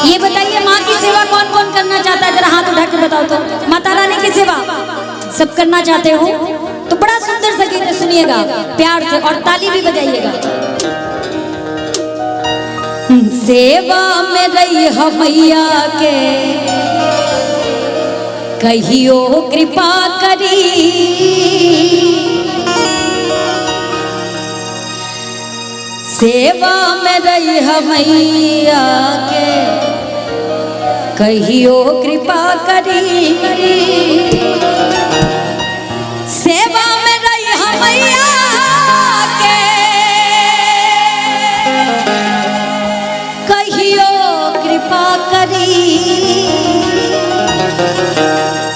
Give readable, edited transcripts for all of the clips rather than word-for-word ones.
ये बताइए माँ की सेवा कौन कौन करना चाहता है? जरा हाथ उठा के बताओ तो। माता रानी की सेवा सब करना चाहते हो तो बड़ा सुंदर सा गीत सुनिएगा प्यार से और ताली भी बजाइएगा। सेवा में रही मैया के कहियो कृपा करी, सेवा में रही मैया के कहियो कृपा करी, सेवा में रही मैया के कहियो कृपा करी।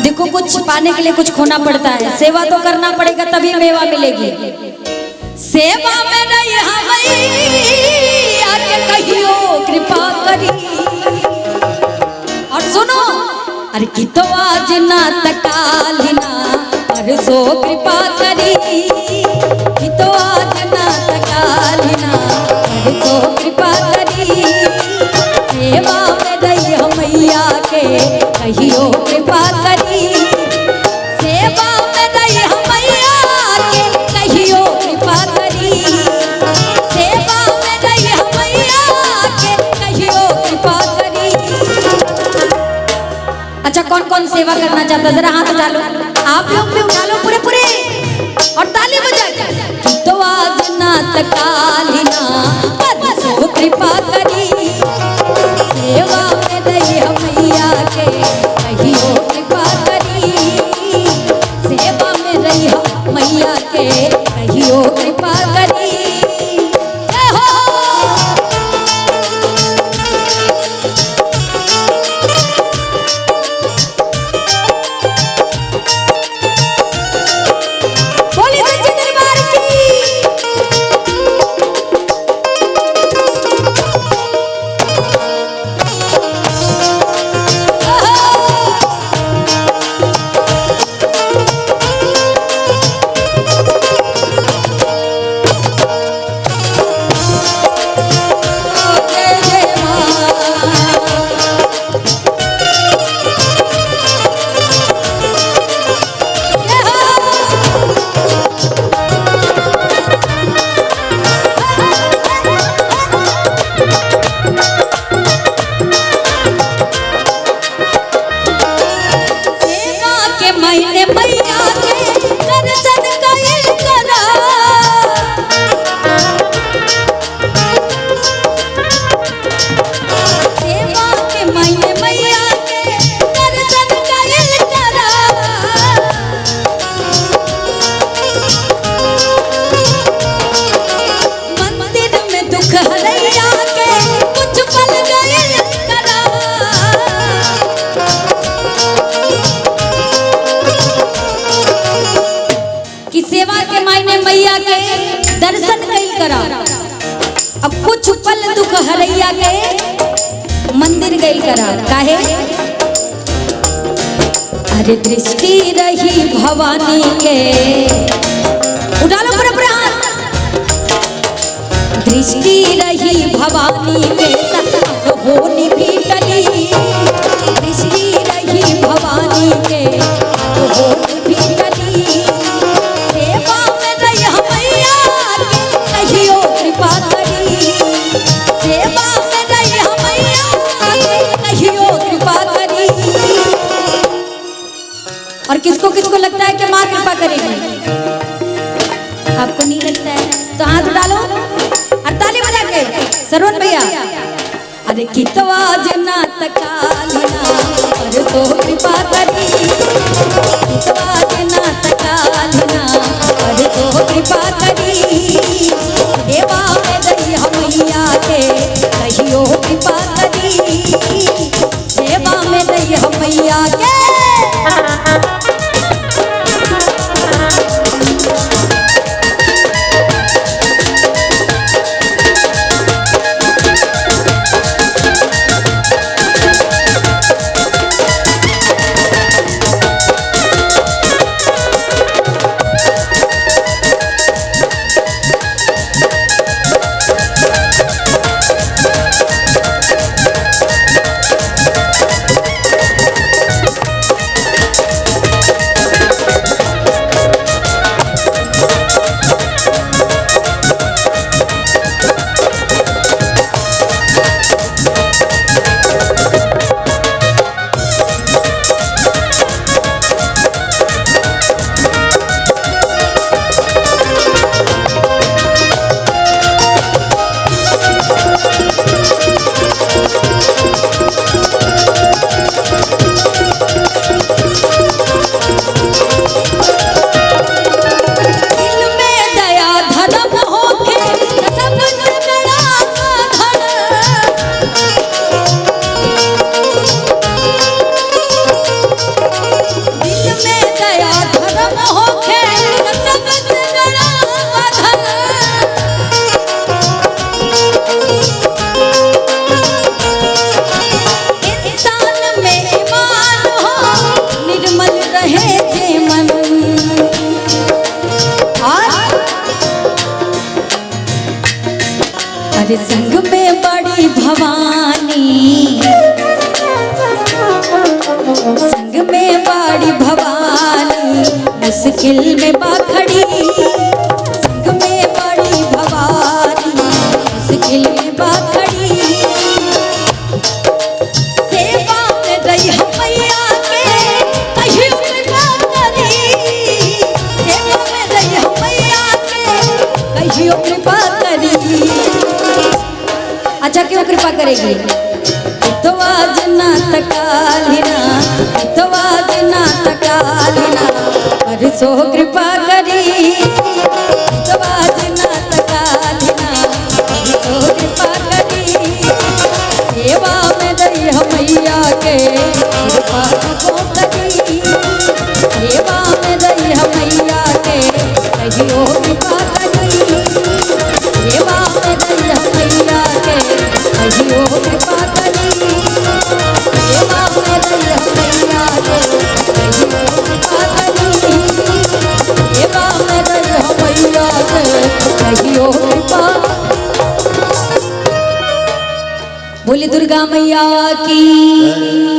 देखो कुछ पाने के लिए कुछ खोना पड़ता है, सेवा तो करना पड़ेगा तभी मेवा मिलेगी। सेवा में रही मैया के कहियो कृपा करी। और सुनो अरे कि तो आज ना तकालिना परसो कृपा करी, कि तो आज ना तकालिना परसो कृपा करी। सेवा में रही मैया के कहियो कृपा करी, सेवा में रही मैया के कहियो कृपा करी, सेवा में रही मैया के कहियो कृपा करी। अच्छा कौन कौन सेवा करना चाहता है जरा हाथ उठा लो, आप लोग भी उठा लो पूरे पूरे और ताली बजा के। तो आज ना तकालिना परसो कृपा करी, सेवा में रही मैया के कहियो कृपा करी, सेवा में रही मैया के कहियो कृपा करी। दर्शन कई करा अब कुछ पल दुख हरैया के मंदिर गई करा काहे। अरे दृष्टि रही भवानी के उठा लो पूरा पूरा हाथ, दृष्टि रही भवानी के होनी भी टली, दृष्टि रही भवानी के होनी भी टली। सेवा में रही मैया के कहियो कृपा करी, सेवा में रही मैया के कहियो कृपा करी। और किसको किसको लगता है कि माँ कृपा करेगी? आपको नहीं लगता है तो हाथ डालो और ताली बजा के सरवण भैया। अरे कितवा जना तकालिना परसो कृपा करी, कितवा जना तकालिना परसो कृपा करी। सेवा में रही मैया के कहियो कृपा करी, सेवा में रही मैया के। अरे संग में बड़ी भवानी, संग में बड़ी भवानी, मुश्किल में बाखड़ी। संग में बड़ी भवानी, मुश्किल में बाखड़ी। सेवा में रही मैया के कहियो कृपा करी। सेवा में रही मैया के कहियो कृपा करी। अच्छा क्यों कृपा करेगी? तो आज ना तकालिना, तो आज ना तकालिना, परसो कृपा करी। तो आज ना तकालिना, परसो कृपा करी। सेवा में दई मैया के कृपा को करी। सेवा में दई मैया के कहियो कृपा करी। सेवा में दई मैया के कहियो कृपा करी। सेवा में दई मैया के कहियो कृपा करी। सेवा में दई मैया के कहियो कृपा। बोली दुर्गा मैया की।